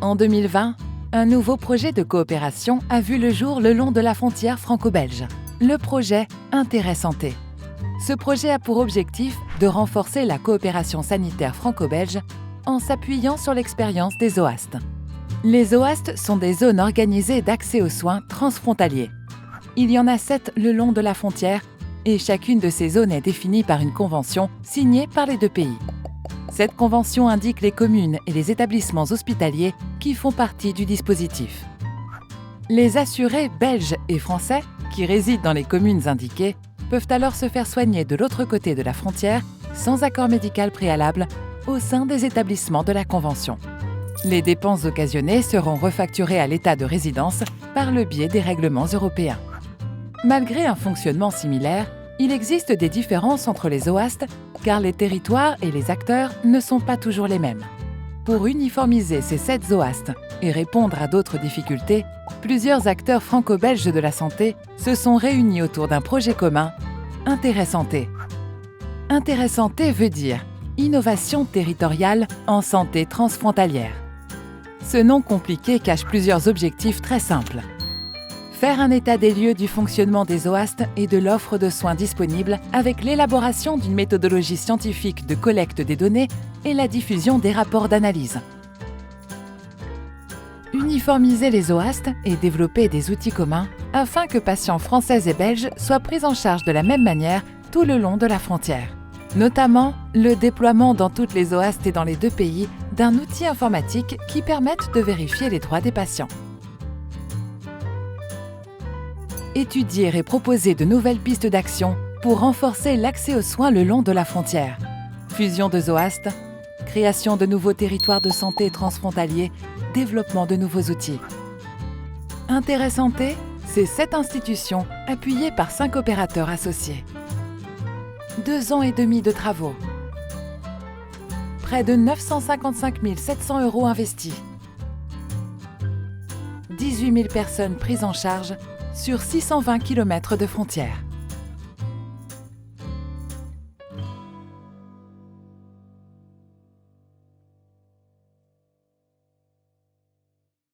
En 2020, un nouveau projet de coopération a vu le jour le long de la frontière franco-belge, le projet Intérêt Santé. Ce projet a pour objectif de renforcer la coopération sanitaire franco-belge en s'appuyant sur l'expérience des OAST. Les OAST sont des zones organisées d'accès aux soins transfrontaliers. Il y en a 7 le long de la frontière et chacune de ces zones est définie par une convention signée par les deux pays. Cette convention indique les communes et les établissements hospitaliers qui font partie du dispositif. Les assurés belges et français qui résident dans les communes indiquées peuvent alors se faire soigner de l'autre côté de la frontière sans accord médical préalable au sein des établissements de la Convention. Les dépenses occasionnées seront refacturées à l'État de résidence par le biais des règlements européens. Malgré un fonctionnement similaire, il existe des différences entre les OAST car les territoires et les acteurs ne sont pas toujours les mêmes. Pour uniformiser ces 7 OAST et répondre à d'autres difficultés, plusieurs acteurs franco-belges de la santé se sont réunis autour d'un projet commun, Intérêt Santé. Intérêt Santé veut dire Innovation territoriale en santé transfrontalière. Ce nom compliqué cache plusieurs objectifs très simples. Faire un état des lieux du fonctionnement des OAST et de l'offre de soins disponibles avec l'élaboration d'une méthodologie scientifique de collecte des données et la diffusion des rapports d'analyse. Uniformiser les OAST et développer des outils communs afin que patients français et belges soient pris en charge de la même manière tout le long de la frontière. Notamment le déploiement dans toutes les OAST et dans les deux pays d'un outil informatique qui permette de vérifier les droits des patients. Étudier et proposer de nouvelles pistes d'action pour renforcer l'accès aux soins le long de la frontière. Fusion de OAST, création de nouveaux territoires de santé transfrontaliers, développement de nouveaux outils. Intérêt Santé, c'est 7 institutions appuyées par 5 opérateurs associés. 2 ans et demi de travaux. Près de 955 700 € investis. 18 000 personnes prises en charge sur 620 km de frontières.